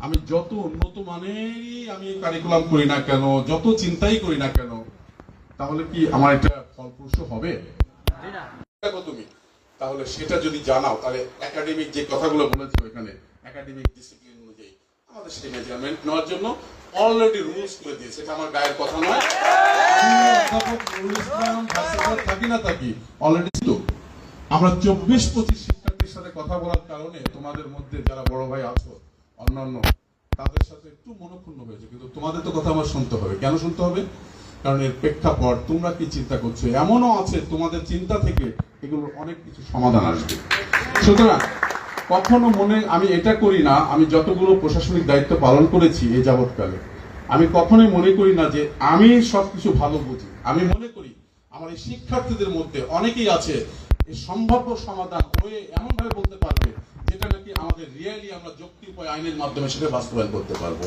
আমি যত উন্নত মানেরই আমি কারিকুলাম করি না কেন, যত চিন্তাই করি না কেন, তাহলে কি আমার এটা ফলপ্রসূ হবে? দেখো তুমি তাহলে সেটা যদি জানাও, তাহলে একাডেমিক যে কথাগুলো বলেছো এখানে, একাডেমিক ডিসিপ্লিন অনুযায়ী আমাদের সেই মেজারমেন্ট নেওয়ার জন্য অলরেডি রুলস করে দিয়েছে। এটা আমার গায়ের কথা নয়, থাকি না থাকি অলরেডি। তো আমরা 24-25 শিক্ষার্থীর সাথে কথা বলার কারণে তোমাদের মধ্যে যারা বড় ভাই আছো অন্যান্য, তাদের সাথে একটু মনোক্ষুণ্ণ হয়েছে, কিন্তু তোমাদের তো কথা আমার শুনতে হবে। কেন শুনতে হবে? কারণ এর প্রেক্ষাপট তোমরা কি চিন্তা করছো, এমনও আছে তোমাদের চিন্তা থেকে এগুলোর অনেক কিছু সমাধান আসবে। সুতরাং কখনো মনে, আমি এটা করি না, আমি যতগুলো প্রশাসনিক দায়িত্ব পালন করেছি এই যাবৎকালে, আমি কখনোই মনে করি না যে আমি সবকিছু ভালো বুঝি। আমি মনে করি আমার এই শিক্ষার্থীদের মধ্যে অনেকেই আছে এই সম্ভাব্য সমাধান হয়ে এমন ভাবে বলতে পারবে যেটা নাকি আমাদের রিয়েলি আমরা যৌক্তিকভাবে আইনের মাধ্যমে সেটা বাস্তবায়ন করতে পারবো।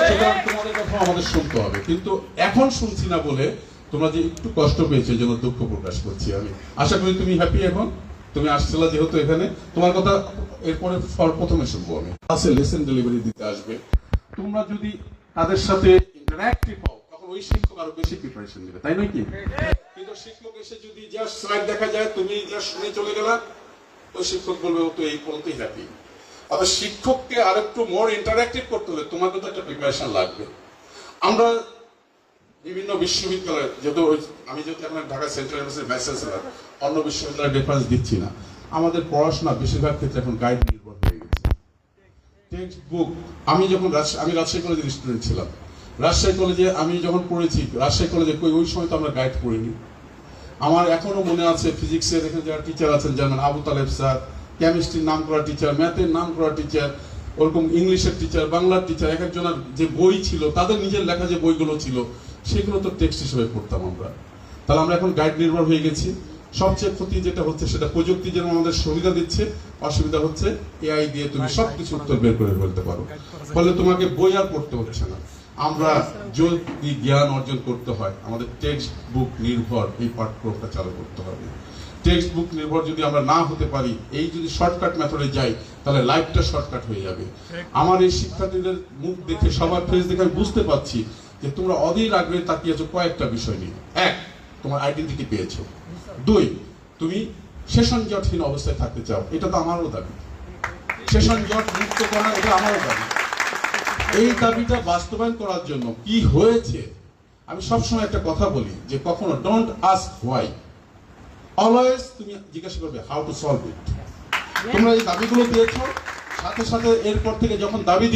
সুতরাং তোমাদের কথা আমাদের শুনতে হবে, কিন্তু এখন শুনছি না বলে তোমরা যে একটু কষ্ট পেয়েছো এই জন্য দুঃখ প্রকাশ করছি। আমি আশা করি তুমি হ্যাপি। এখন তুমি আসছিলা যেহেতু এখানে, তোমার কথা এরপরে প্রথমে শুনবো আমি। আছে লেসন ডেলিভারি দিতে আসবে, তোমরা যদি তাদের সাথে ইন্টারঅ্যাক্টিভ হও তখন ওই শিক্ষক আরো বেশি প্রিপারেশন নেবে, তাই নয় কি? কিন্তু শিক্ষক এসে যদি জাস্ট স্লাইড দেখা যায়, তুমি জাস্ট শুনে চলে গেলা, ওই শিক্ষক বলবে ও তো এই বলতেই হ্যাপি। অর্থাৎ শিক্ষককে আর একটু মোর ইন্টারঅ্যাক্টিভ করতে হলে তোমাকে তো একটা প্রিপারেশন লাগবে। আমরা বিভিন্ন বিশ্ববিদ্যালয়ে আমি যেহেতু এখন ঢাকা সেন্ট্রাল ইউনিভার্সিটির ভাইস চ্যান্সেলর, অন্য বিশ্ববিদ্যালয়ের ডিফারেন্স দিচ্ছি না, আমাদের পড়াশোনা বেশিরভাগ ক্ষেত্রে এখন গাইড নির্ভর হয়ে গেছে। টেক্সট বুক, আমি রাজশাহী কলেজের স্টুডেন্ট ছিলাম, রাজশাহী কলেজে আমি যখন পড়েছি, রাজশাহী কলেজে ওই সময় তো আমরা গাইড পড়িনি। আমার এখনো মনে আছে ফিজিক্সের এখানে যারা টিচার আছেন যেমন আবু তালেব স্যার, কেমিস্ট্রির নাম করা টিচার, ম্যাথের নাম করা টিচার, ওরকম ইংলিশের টিচার, বাংলার টিচার, এক একজনের যে বই ছিল, তাদের নিজের লেখা যে বইগুলো ছিল সেগুলো তো টেক্সট হিসেবে পড়তাম আমরা। তাহলে আমরা এখন গাইড নির্ভর হয়ে গেছি। সবচেয়ে ক্ষতি যেটা হচ্ছে সেটা প্রযুক্তি যেমন আমাদের সুবিধা দিচ্ছে, অসুবিধা হচ্ছে এআই দিয়ে তুমি সবকিছু উত্তর বের করে ফেলতে পারো, ফলে তোমাকে বই আর পড়তে হচ্ছে না। আমরা যদি জ্ঞান অর্জন করতে হয় আমাদের টেক্সট বুক নির্ভর এই পাঠ্যক্রমটা চালু করতে হবে। টেক্সট বুক নির্ভর যদি আমরা না হতে পারি, এই যদি শর্টকাট মেথডে যাই, তাহলে লাইফটা শর্টকাট হয়ে যাবে। আমার এই শিক্ষার্থীদের মুখ দেখে, সবার ফেস দেখে আমি বুঝতে পারছি যে তোমরা অধীর আগ্রহে তাকিয়েছো কয়েকটা বিষয় নিয়ে। এক, তোমার আইডেন্টিটি পেয়েছো। দুই, তুমি সেশন জটহীন অবস্থায় থাকতে চাও, এটা তো আমারও দাবি। সেশন জট মুক্ত করা, এটা আমারও দাবি। এই দাবিটা বাস্তবায়ন করার জন্য কি হয়েছে, আমি সবসময় একটা কথা বলি যে কখনো ডোন্ট আস্ক হোয়াই, অলওয়েজ তুমি জিজ্ঞাসা করবে হাউ টু সলভ ইট। তোমরা এই দাবিগুলো দিয়েছো, সাথে সাথে এরপর থেকে যখন দাবি